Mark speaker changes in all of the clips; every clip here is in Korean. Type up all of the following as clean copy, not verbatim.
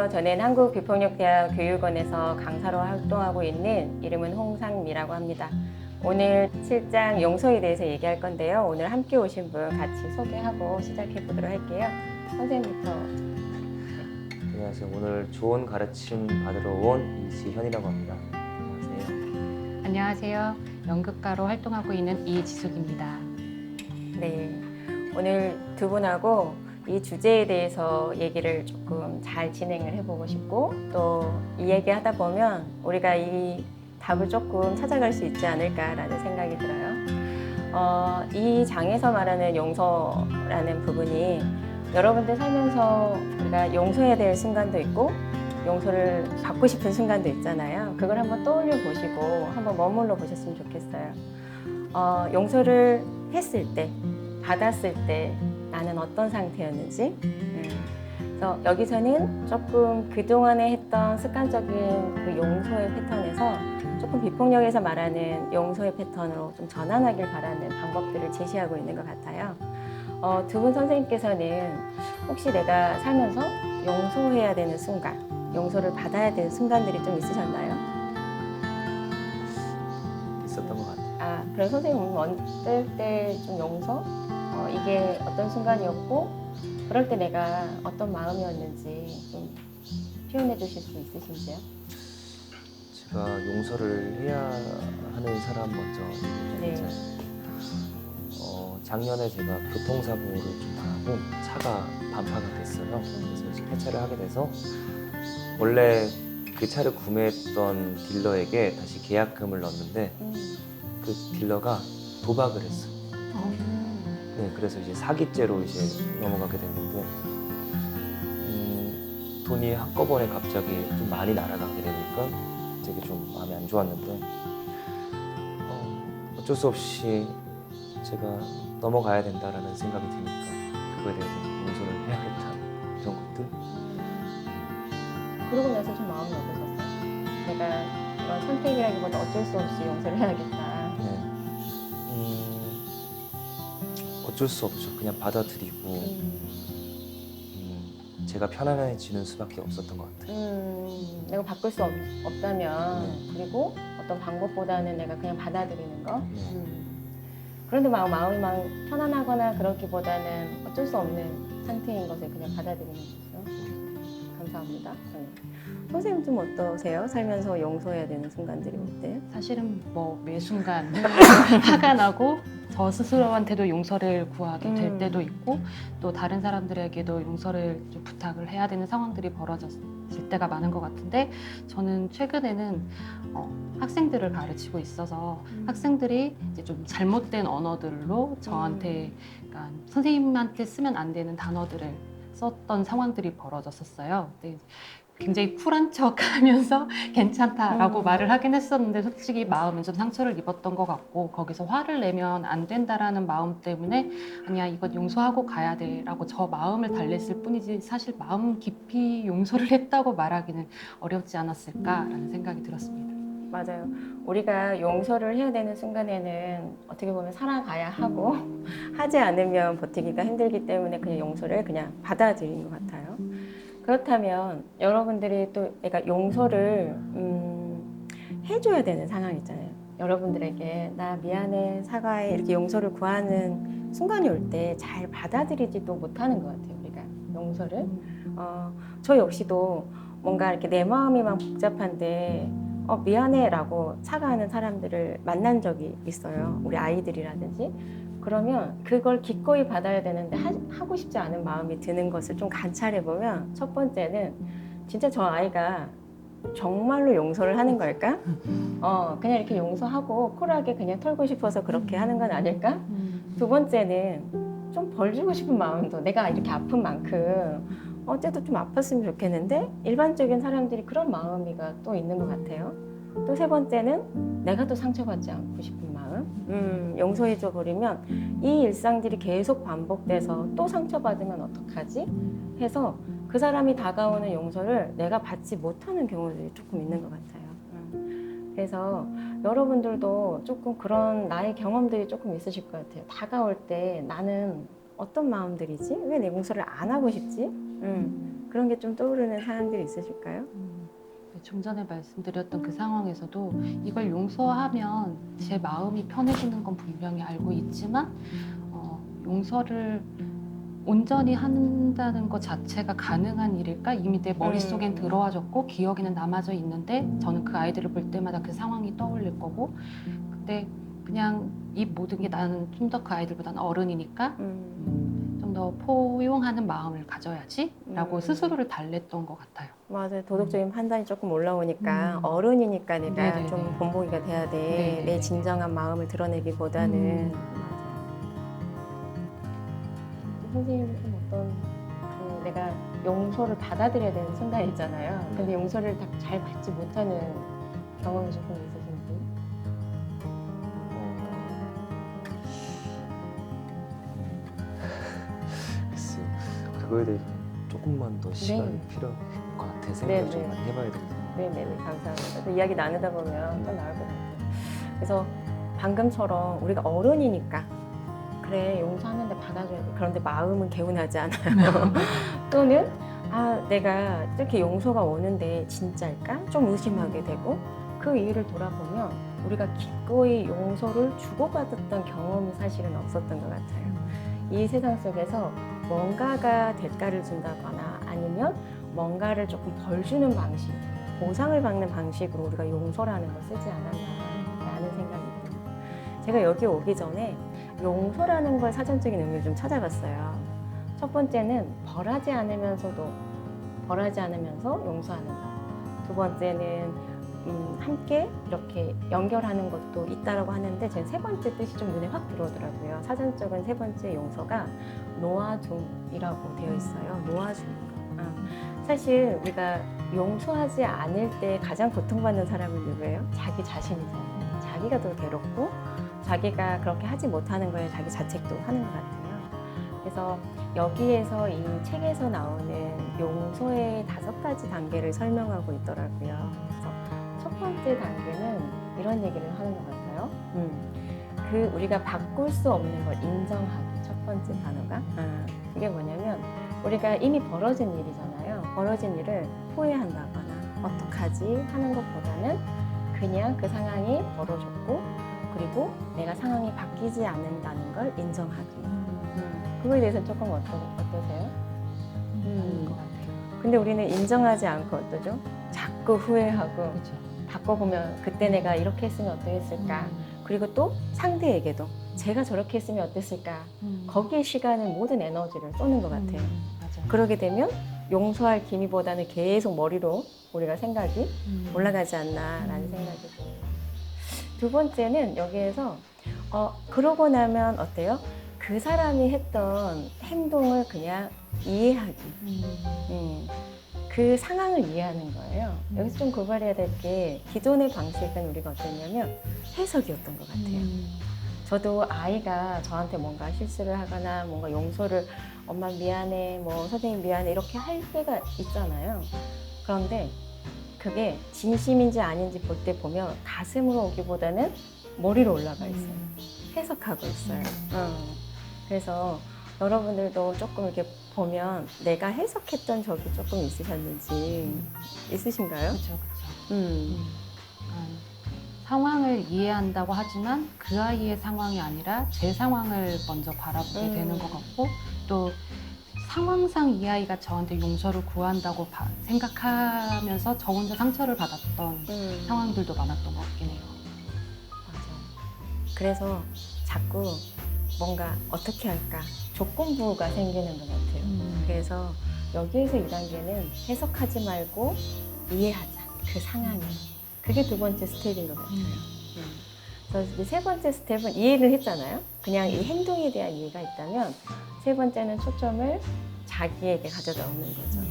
Speaker 1: 저는 한국비폭력대학 교육원에서 강사로 활동하고 있는 이름은 홍상미라고 합니다. 오늘 7장 용서에 대해서 얘기할 건데요. 오늘 함께 오신 분 같이 소개하고 시작해 보도록 할게요. 선생님부터.
Speaker 2: 안녕하세요. 오늘 좋은 가르침 받으러 온 이지현이라고 합니다. 안녕하세요.
Speaker 3: 안녕하세요. 연극가로 활동하고 있는 이지숙입니다.
Speaker 1: 네, 오늘 두 분하고 이 주제에 대해서 얘기를 조금 잘 진행을 해보고 싶고 또 이 얘기 하다 보면 우리가 이 답을 조금 찾아갈 수 있지 않을까라는 생각이 들어요. 이 장에서 말하는 용서라는 부분이 여러분들 살면서 우리가 용서해야 될 순간도 있고 용서를 받고 싶은 순간도 있잖아요. 그걸 한번 떠올려 보시고 한번 머물러 보셨으면 좋겠어요. 용서를 했을 때, 받았을 때 나는 어떤 상태였는지. 그래서 여기서는 조금 그동안에 했던 습관적인 그 용서의 패턴에서 조금 비폭력에서 말하는 용서의 패턴으로 좀 전환하길 바라는 방법들을 제시하고 있는 것 같아요. 두 분 선생님께서는 혹시 내가 살면서 용서해야 되는 순간, 용서를 받아야 되는 순간들이 좀 있으셨나요?
Speaker 2: 있었던 것 같아요.
Speaker 1: 그럼 선생님은 어떨 때 좀 용서? 이게 어떤 순간이었고 그럴 때 내가 어떤 마음이었는지 좀 표현해 주실 수 있으신지요?
Speaker 2: 제가 용서를 해야 하는 사람 먼저
Speaker 1: 네.
Speaker 2: 얘기해드리자면 작년에 제가 교통사고를 좀 당하고 차가 반파가 됐어요. 그래서 이제 폐차를 하게 돼서 원래 그 차를 구매했던 딜러에게 다시 계약금을 넣었는데 그 딜러가 도박을 했어요. 네, 그래서 이제 사기죄로 이제 넘어가게 됐는데 돈이 한꺼번에 갑자기 좀 많이 날아가게 되니까 되게 좀 마음이 안 좋았는데 어쩔 수 없이 제가 넘어가야 된다라는 생각이 드니까 그거에 대해서 용서를 해야겠다 이런 것들.
Speaker 1: 그러고 나서 좀 마음이 어떠셨어요? 내가 이런 선택이라기보다 어쩔 수 없이 용서를 해야겠다.
Speaker 2: 네. 어쩔 수 없죠. 그냥 받아들이고 제가 편안해지는 수밖에 없었던 것 같아요.
Speaker 1: 내가 바꿀 수 없다면 그리고 어떤 방법보다는 내가 그냥 받아들이는 거.
Speaker 2: 네.
Speaker 1: 그런데 마음이 막 편안하거나 그렇기보다는 어쩔 수 없는 상태인 것을 그냥 받아들이는 거죠. 감사합니다. 선생님 좀 어떠세요? 살면서 용서해야 되는 순간들이 어때요?
Speaker 3: 사실은 뭐 매 순간 화가 나고 저 스스로한테도 용서를 구하게 될 때도 있고 또 다른 사람들에게도 용서를 좀 부탁을 해야 되는 상황들이 벌어졌을 때가 많은 것 같은데 저는 최근에는 학생들을 가르치고 있어서 학생들이 이제 좀 잘못된 언어들로 저한테 그러니까 선생님한테 쓰면 안 되는 단어들을 썼던 상황들이 벌어졌었어요. 근데 굉장히 쿨한 척 하면서 괜찮다라고 말을 하긴 했었는데 솔직히 마음은 좀 상처를 입었던 것 같고 거기서 화를 내면 안 된다라는 마음 때문에 아니야 이건 용서하고 가야 돼 라고 저 마음을 달랬을 뿐이지 사실 마음 깊이 용서를 했다고 말하기는 어렵지 않았을까라는 생각이 들었습니다.
Speaker 1: 맞아요. 우리가 용서를 해야 되는 순간에는 어떻게 보면 살아가야 하고 하지 않으면 버티기가 힘들기 때문에 그냥 용서를 그냥 받아들인 것 같아요. 그렇다면 여러분들이 또 그러니까 용서를 해줘야 되는 상황 있잖아요. 여러분들에게 나 미안해, 사과해 이렇게 용서를 구하는 순간이 올 때 잘 받아들이지도 못하는 것 같아요. 우리가 용서를. 저 역시도 뭔가 이렇게 내 마음이 막 복잡한데 미안해라고 사과하는 사람들을 만난 적이 있어요. 우리 아이들이라든지. 그러면 그걸 기꺼이 받아야 되는데 하고 싶지 않은 마음이 드는 것을 좀 관찰해보면 첫 번째는 진짜 저 아이가 정말로 용서를 하는 걸까? 그냥 이렇게 용서하고 쿨하게 그냥 털고 싶어서 그렇게 하는 건 아닐까? 두 번째는 좀 벌 주고 싶은 마음도 내가 이렇게 아픈 만큼 어째도 좀 아팠으면 좋겠는데 일반적인 사람들이 그런 마음이가 또 있는 것 같아요. 또 세 번째는 내가 또 상처받지 않고 싶은 마음. 용서해줘 버리면 이 일상들이 계속 반복돼서 또 상처받으면 어떡하지? 해서 그 사람이 다가오는 용서를 내가 받지 못하는 경우들이 조금 있는 것 같아요. 그래서 여러분들도 조금 그런 나의 경험들이 조금 있으실 것 같아요. 다가올 때 나는 어떤 마음들이지? 왜 내 용서를 안 하고 싶지? 그런 게 좀 떠오르는 사항들이 있으실까요?
Speaker 3: 좀 전에 말씀드렸던 그 상황에서도 이걸 용서하면 제 마음이 편해지는 건 분명히 알고 있지만 용서를 온전히 한다는 것 자체가 가능한 일일까? 이미 내 머릿속엔 들어와졌고 기억에는 남아져 있는데 저는 그 아이들을 볼 때마다 그 상황이 떠올릴 거고 근데 그냥 이 모든 게 나는 좀 더 그 아이들보다는 어른이니까 좀 더 포용하는 마음을 가져야지 라고 스스로를 달랬던 것 같아요.
Speaker 1: 맞아요. 도덕적인 판단이 조금 올라오니까
Speaker 3: 음.
Speaker 1: 어른이니까 내가
Speaker 3: 네네네.
Speaker 1: 좀 본보기가 돼야 돼.
Speaker 3: 네네네.
Speaker 1: 내 진정한 마음을 드러내기보다는. 맞아요. 선생님은 좀 어떤 내가 용서를 받아들여야 되는 순간 있잖아요. 근데 용서를 잘 받지 못하는 경험이 조금 있으신지?
Speaker 2: 글쎄요. 그거에 대해 조금만 더 시간이
Speaker 1: 네.
Speaker 2: 필요할 것 같아 생각을
Speaker 1: 네,
Speaker 2: 좀
Speaker 1: 네.
Speaker 2: 많이 해봐야 되겠어요.
Speaker 1: 네네, 감사합니다. 또 이야기 나누다 보면 또 나올 것 같아요. 그래서 방금처럼 우리가 어른이니까 그래 용서하는데 받아줘야 돼. 그런데 마음은 개운하지 않아요. 또는 내가 이렇게 용서가 오는데 진짜일까? 좀 의심하게 되고 그 이유를 돌아보면 우리가 기꺼이 용서를 주고받았던 경험이 사실은 없었던 것 같아요. 이 세상 속에서 뭔가가 대가를 준다거나 아니면 뭔가를 조금 벌 주는 방식, 보상을 받는 방식으로 우리가 용서라는 걸 쓰지 않았나라는 생각이 듭니다. 제가 여기 오기 전에 용서라는 걸 사전적인 의미를 좀 찾아봤어요. 첫 번째는 벌하지 않으면서 용서하는 것. 두 번째는 함께 이렇게 연결하는 것도 있다라고 하는데 제 세 번째 뜻이 좀 눈에 확 들어오더라고요. 사전적인 세 번째 용서가 놓아줌이라고 되어 있어요. 놓아줌. 사실 우리가 용서하지 않을 때 가장 고통받는 사람은 누구예요? 자기 자신이잖아요. 자기가 더 괴롭고 자기가 그렇게 하지 못하는 거에 자기 자책도 하는 것 같아요. 그래서 여기에서 이 책에서 나오는 용서의 5가지 단계를 설명하고 있더라고요. 그래서 첫 번째 단계는 이런 얘기를 하는 것 같아요. 우리가 바꿀 수 없는 걸 인정하기. 첫 번째 단어가. 그게 뭐냐면 우리가 이미 벌어진 일이잖아요. 벌어진 일을 후회한다거나 어떡하지 하는 것보다는 그냥 그 상황이 벌어졌고 그리고 내가 상황이 바뀌지 않는다는 걸 인정하기. 그거에 대해서 조금 어떠세요?
Speaker 3: 것 같아요.
Speaker 1: 근데 우리는 인정하지 않고 어떠죠? 자꾸 후회하고
Speaker 3: 그렇죠.
Speaker 1: 바꿔보면 그때 내가 이렇게 했으면 어떠했을까? 그리고 또 상대에게도 제가 저렇게 했으면 어땠을까? 거기에 시간을 모든 에너지를 쏟는 것 같아요.
Speaker 3: 맞아요.
Speaker 1: 그러게 되면 용서할 기미보다는 계속 머리로 우리가 생각이 올라가지 않나라는 생각이 듭니다. 두 번째는 여기에서 그러고 나면 어때요? 그 사람이 했던 행동을 그냥 이해하기. 그 상황을 이해하는 거예요. 여기서 좀 고발해야 될 게 기존의 방식은 우리가 어땠냐면 해석이었던 것 같아요. 저도 아이가 저한테 뭔가 실수를 하거나 뭔가 용서를 엄마 미안해, 뭐 선생님 미안해 이렇게 할 때가 있잖아요. 그런데 그게 진심인지 아닌지 볼 때 보면 가슴으로 오기보다는 머리로 올라가 있어요. 해석하고 있어요. 그래서 여러분들도 조금 이렇게 보면 내가 해석했던 적이 조금 있으셨는지 있으신가요?
Speaker 3: 그렇죠, 그렇죠. 상황을 이해한다고 하지만 그 아이의 상황이 아니라 제 상황을 먼저 바라보게 되는 것 같고 또 상황상 이 아이가 저한테 용서를 구한다고 생각하면서 저 혼자 상처를 받았던 상황들도 많았던 것 같긴 해요.
Speaker 1: 맞아. 그래서 자꾸 뭔가 어떻게 할까 조건부가 생기는 것 같아요. 그래서 여기에서 2단계는 해석하지 말고 이해하자. 그 상황을. 그게 두 번째 스텝인 것 같아요. 그래서 이제 세 번째 스텝은 이해를 했잖아요. 그냥 이 행동에 대한 이해가 있다면 세 번째는 초점을 자기에게 가져다 오는 거죠.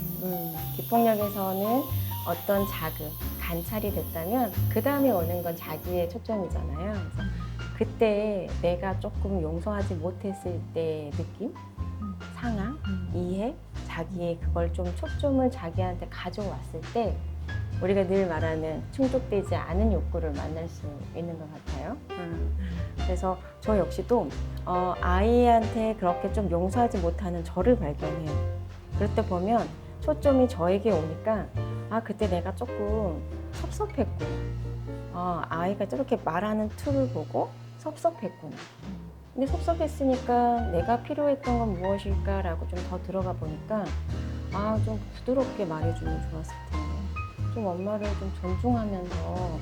Speaker 1: 뒷폭력에서는 어떤 자극, 관찰이 됐다면 그 다음에 오는 건 자기의 초점이잖아요. 그래서 그때 내가 조금 용서하지 못했을 때의 느낌, 상황, 이해, 자기의 그걸 좀 초점을 자기한테 가져왔을 때 우리가 늘 말하는 충족되지 않은 욕구를 만날 수 있는 것 같아요. 그래서 저 역시도 아이한테 그렇게 좀 용서하지 못하는 저를 발견해요. 그럴 때 보면 초점이 저에게 오니까 그때 내가 조금 섭섭했구나. 아이가 저렇게 말하는 투를 보고 섭섭했구나. 근데 섭섭했으니까 내가 필요했던 건 무엇일까라고 좀 더 들어가 보니까 좀 부드럽게 말해주면 좋았을 텐데 좀 엄마를 좀 존중하면서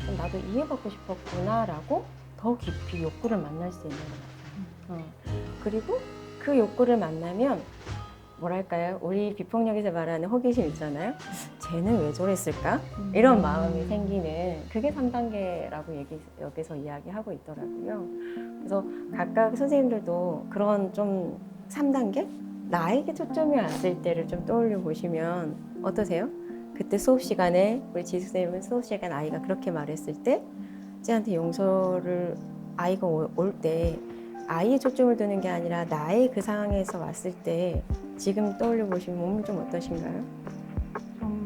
Speaker 1: 좀 나도 이해받고 싶었구나라고 더 깊이 욕구를 만날 수 있는 것 같아요. 그리고 그 욕구를 만나면 뭐랄까요? 우리 비폭력에서 말하는 호기심 있잖아요. 쟤는 왜 저랬을까? 이런 마음이 생기는 그게 3단계라고 여기서 이야기하고 있더라고요. 그래서 각각 선생님들도 그런 좀 3단계? 나에게 초점이 왔을 때를 좀 떠올려 보시면 어떠세요? 그때 수업 시간에 우리 지수 선생님은 수업 시간 아이가 그렇게 말했을 때 쟤한테 용서를 아이가 올 때 아이의 초점을 두는 게 아니라 나의 그 상황에서 왔을 때 지금 떠올려 보시면 몸은 좀 어떠신가요?
Speaker 3: 좀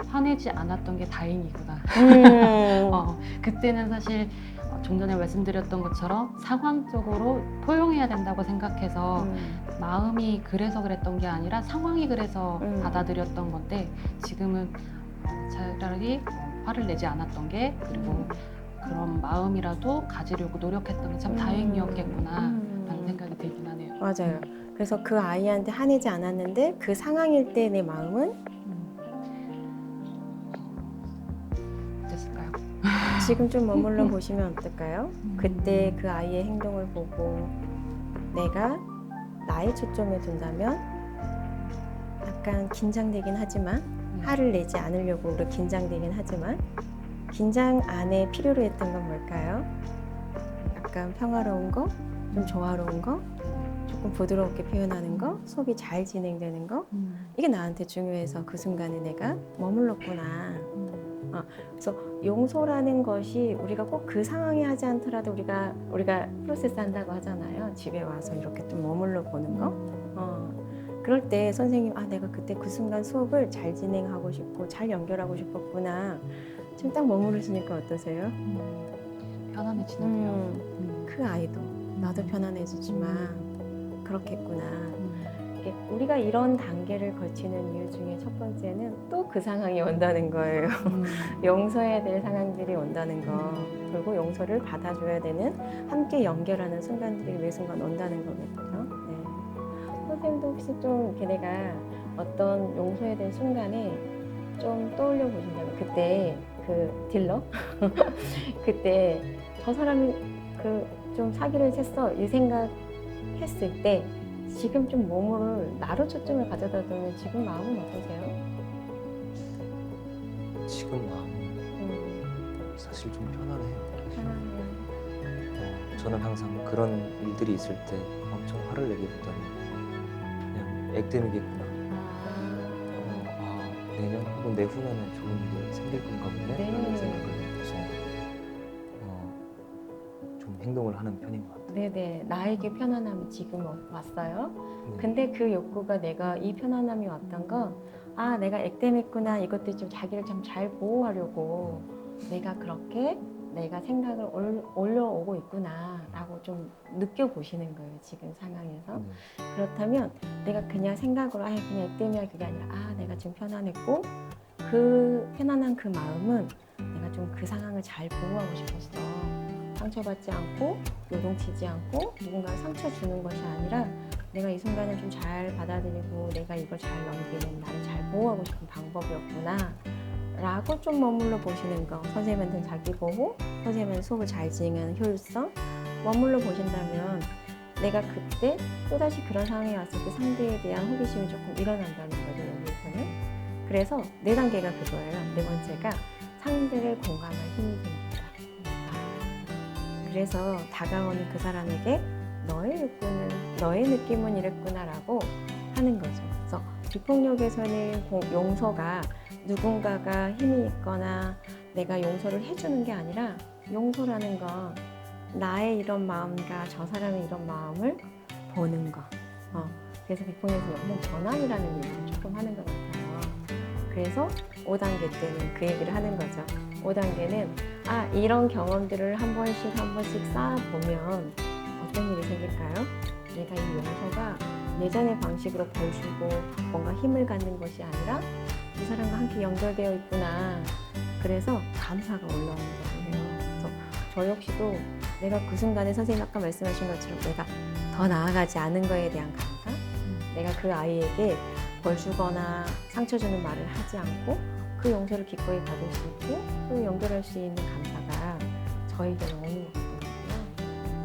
Speaker 3: 화내지 않았던 게 다행이구나. 그때는 사실 좀 전에 말씀드렸던 것처럼 상황적으로 포용해야 된다고 생각해서 마음이 그래서 그랬던 게 아니라 상황이 그래서 받아들였던 건데 지금은 차라리 화를 내지 않았던 게 그리고 그런 마음이라도 가지려고 노력했던 게 참 다행이었겠구나 라는 생각이 들긴 하네요.
Speaker 1: 맞아요. 그래서 그 아이한테 화내지 않았는데 그 상황일 때 내 마음은
Speaker 3: 어땠을까요?
Speaker 1: 지금 좀 머물러 보시면 어떨까요? 그때 그 아이의 행동을 보고 내가 나의 초점에 둔다면 약간 긴장되긴 하지만 화를 내지 않으려고 우리 긴장되긴 하지만 긴장 안에 필요로 했던 건 뭘까요? 약간 평화로운 거, 좀 조화로운 거, 조금 부드럽게 표현하는 거, 수업이 잘 진행되는 거 이게 나한테 중요해서 그 순간에 내가 머물렀구나. 그래서 용서라는 것이 우리가 꼭 그 상황에 하지 않더라도 우리가 프로세스 한다고 하잖아요. 집에 와서 이렇게 좀 머물러 보는 거. 그럴 때 선생님 내가 그때 그 순간 수업을 잘 진행하고 싶고 잘 연결하고 싶었구나. 지금 딱 머무르시니까 어떠세요?
Speaker 3: 편안해지는데요.
Speaker 1: 그 아이도 나도 편안해지지만 그렇겠구나. 우리가 이런 단계를 거치는 이유 중에 첫 번째는 또 그 상황이 온다는 거예요. 용서해야 될 상황들이 온다는 거. 그리고 용서를 받아줘야 되는 함께 연결하는 순간들이 매 순간 온다는 거겠죠. 네. 선생님도 혹시 좀 이렇게 내가 어떤 용서해야 될 순간에 좀 떠올려 보신다면 그때 그 딜러? 그때 저 사람이 좀 사기를 쳤어 이 생각 했을 때 지금 좀 몸을 나로 초점을 가져다 두면 지금 마음은 어떠세요?
Speaker 2: 지금 마음은 사실 좀 편안해요.
Speaker 1: 편안해요.
Speaker 2: 저는 항상 그런 일들이 있을 때 엄청 화를 내기보다는 그냥 액땜이겠구나. 내년 혹은 내후년에 좋은 일이 생길 건가 보네
Speaker 1: 네.
Speaker 2: 라는 생각을 해서 좀 행동을 하는 편인 것 같아요.
Speaker 1: 네네. 나에게 편안함이 지금 왔어요.
Speaker 2: 네.
Speaker 1: 근데 그 욕구가 내가 이 편안함이 왔던 건 내가 액땜했구나. 이것도 좀 자기를 좀 잘 보호하려고 내가 그렇게 내가 생각을 올려오고 있구나 라고 좀 느껴보시는 거예요. 지금 상황에서. 그렇다면 내가 그냥 생각으로 그냥 액땜이야 그게 아니라 내가 지금 편안했고 그 편안한 그 마음은 내가 좀 그 상황을 잘 보호하고 싶었어. 상처받지 않고 요동치지 않고 누군가를 상처 주는 것이 아니라 내가 이 순간을 좀 잘 받아들이고 내가 이걸 잘 넘기는 나를 잘 보호하고 싶은 방법이었구나 라고 좀 머물러 보시는 거. 선생님한테는 자기 보호, 선생님한테 수업을 잘 진행하는 효율성 머물러 보신다면 내가 그때 또다시 그런 상황에 왔을 때 상대에 대한 호기심이 조금 일어난다는 거죠. 여기서는. 그래서 4단계가 그거예요. 4번째가 상대를 공감할 힘이 생긴다. 그래서 다가오는 그 사람에게 너의 욕구는, 너의 느낌은 이랬구나라고 하는 거죠. 그래서 비폭력에서는 용서가 누군가가 힘이 있거나 내가 용서를 해주는 게 아니라 용서라는 건 나의 이런 마음과 저 사람의 이런 마음을 보는 거. 그래서 비폭력에서 역는 전환이라는 얘기를 조금 하는 것 같아요. 그래서 5단계 때는 그 얘기를 하는 거죠. 5단계는 이런 경험들을 한 번씩 쌓아보면 어떤 일이 생길까요? 내가 이 용서가 예전의 방식으로 벌 주고 뭔가 힘을 갖는 것이 아니라 이 사람과 함께 연결되어 있구나. 그래서 감사가 올라오는 거예요. 그래서 저 역시도 내가 그 순간에 선생님 아까 말씀하신 것처럼 내가 더 나아가지 않은 거에 대한 감사, 내가 그 아이에게 벌 주거나 상처 주는 말을 하지 않고 그 용서를 기꺼이 받을 수 있고 또 연결할 수 있는 감사가 저에게는 오는 것 같거든요.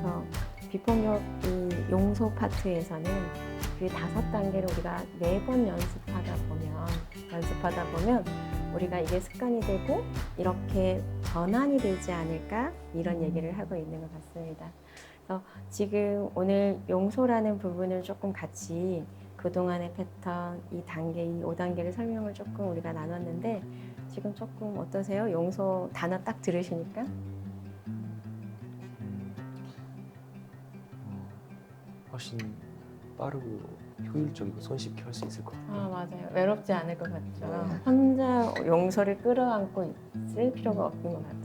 Speaker 1: 그래서 비폭력 이 용서 파트에서는 그 5단계를 우리가 매번 연습하다 보면 우리가 이게 습관이 되고 이렇게 전환이 되지 않을까 이런 얘기를 하고 있는 것 같습니다. 그래서 지금 오늘 용서라는 부분을 조금 같이 그동안의 패턴, 이 단계, 이 5단계를 설명을 조금 우리가 나눴는데 지금 조금 어떠세요? 용서 단어 딱 들으시니까?
Speaker 2: 훨씬 빠르고 효율적이고 손쉽게 할 수 있을 것 같아요.
Speaker 1: 맞아요. 외롭지 않을 것 같죠.
Speaker 2: 네.
Speaker 1: 혼자 용서를 끌어안고 있을 필요가 없는 것 같아요.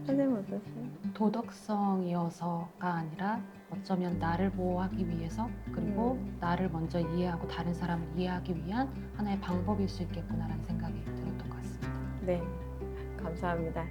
Speaker 1: 선생님 어떠세요?
Speaker 3: 도덕성이어서가 아니라 어쩌면 나를 보호하기 위해서 그리고 나를 먼저 이해하고 다른 사람을 이해하기 위한 하나의 방법일 수 있겠구나라는 생각이 들었던 것 같습니다.
Speaker 1: 네, 감사합니다.